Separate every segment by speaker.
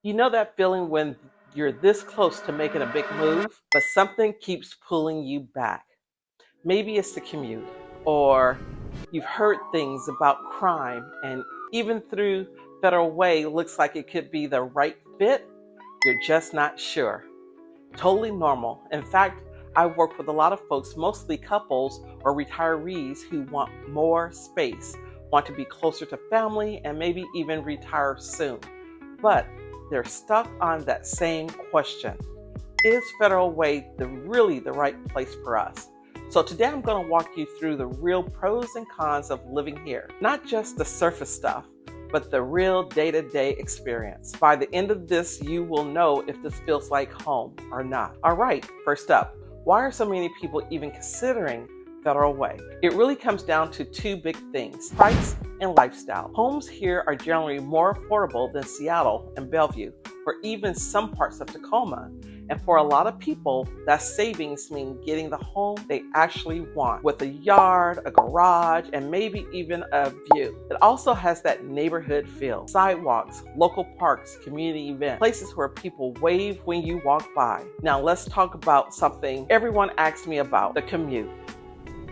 Speaker 1: You know that feeling when you're this close to making a big move, but something keeps pulling you back? Maybe it's the commute, or you've heard things about crime, and even through Federal Way looks like it could be the right fit, you're just not sure. Totally normal. In fact, I work with a lot of folks, mostly couples or retirees who want more space, want to be closer to family, and maybe even retire soon. But they're stuck on that same question. Is Federal Way really the right place for us? So today I'm going to walk you through the real pros and cons of living here. Not just the surface stuff, but the real day-to-day experience. By the end of this, you will know if this feels like home or not. All right, first up, why are so many people even considering Federal Way? It really comes down to two big things: price and lifestyle. Homes here are generally more affordable than Seattle and Bellevue, or even some parts of Tacoma. And for a lot of people, that savings mean getting the home they actually want, with a yard, a garage, and maybe even a view. It also has that neighborhood feel: sidewalks, local parks, community events, places where people wave when you walk by. Now let's talk about something everyone asks me about: the commute.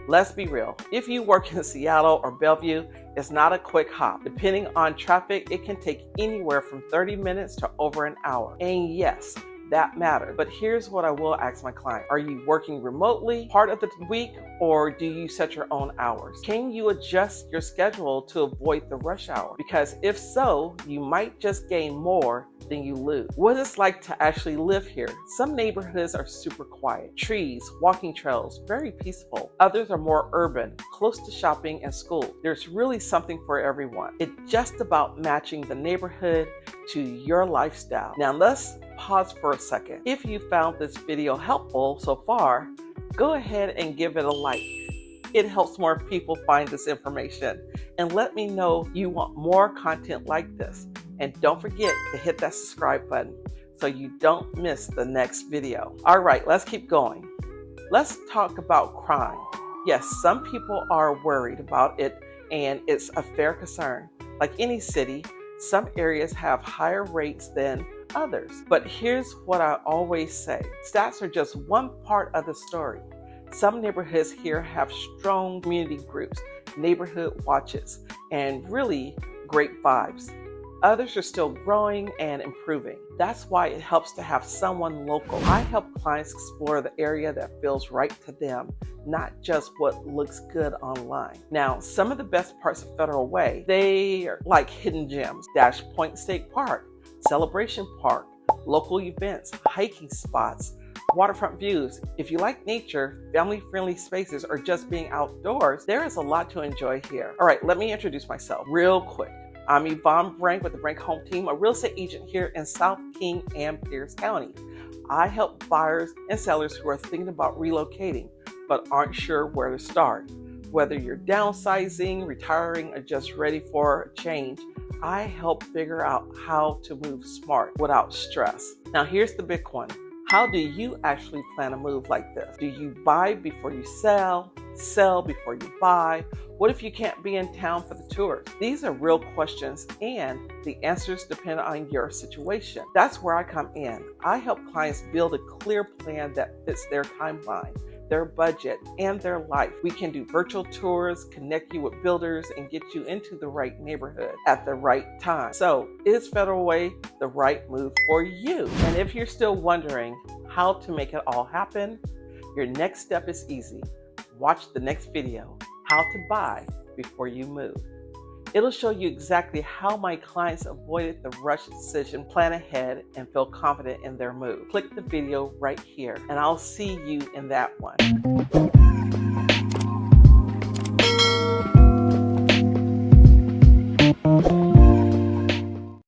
Speaker 1: Let's be real. If you work in Seattle or Bellevue, it's not a quick hop. Depending on traffic, it can take anywhere from 30 minutes to over an hour. And yes, that matters. But here's what I will ask my client: are you working remotely part of the week, or do you set your own hours? Can you adjust your schedule to avoid the rush hour? Because if so, you might just gain more than you lose. What it's like to actually live here: some neighborhoods are super quiet, trees, walking trails, very peaceful. Others are more urban, close to shopping and school. There's really something for everyone. It's just about matching the neighborhood to your lifestyle. Now let's pause for a second. If you found this video helpful so far, go ahead and give it a like. It helps more people find this information. And let me know you want more content like this. And don't forget to hit that subscribe button so you don't miss the next video. All right, let's keep going. Let's talk about crime. Yes, some people are worried about it, and it's a fair concern. Like any city, some areas have higher rates than others. But here's what I always say: stats are just one part of the story. Some neighborhoods here have strong community groups, neighborhood watches, and really great vibes. Others are still growing and improving. That's why it helps to have someone local. I help clients explore the area that feels right to them, not just what looks good online. Now, some of the best parts of Federal Way, they are like hidden gems: Dash Point State Park, Celebration Park, local events, hiking spots, waterfront views. If you like nature, family-friendly spaces, or just being outdoors, there is a lot to enjoy here. All right, let me introduce myself real quick. I'm Evonne with the Brink Home Team, a real estate agent here in South King and Pierce County. I help buyers and sellers who are thinking about relocating but aren't sure where to start. Whether you're downsizing, retiring, or just ready for a change, I help figure out how to move smart without stress. Now here's the big one: how do you actually plan a move like this? Do you buy before you sell? Sell before you buy? What if you can't be in town for the tours? These are real questions, and the answers depend on your situation. That's where I come in. I help clients build a clear plan that fits their timeline, their budget, and their life. We can do virtual tours, connect you with builders, and get you into the right neighborhood at the right time. So, is Federal Way the right move for you? And if you're still wondering how to make it all happen, your next step is easy. Watch the next video: how to buy before you move. It'll show you exactly how my clients avoided the rush decision, plan ahead, and feel confident in their move. Click the video right here, and I'll see you in that one.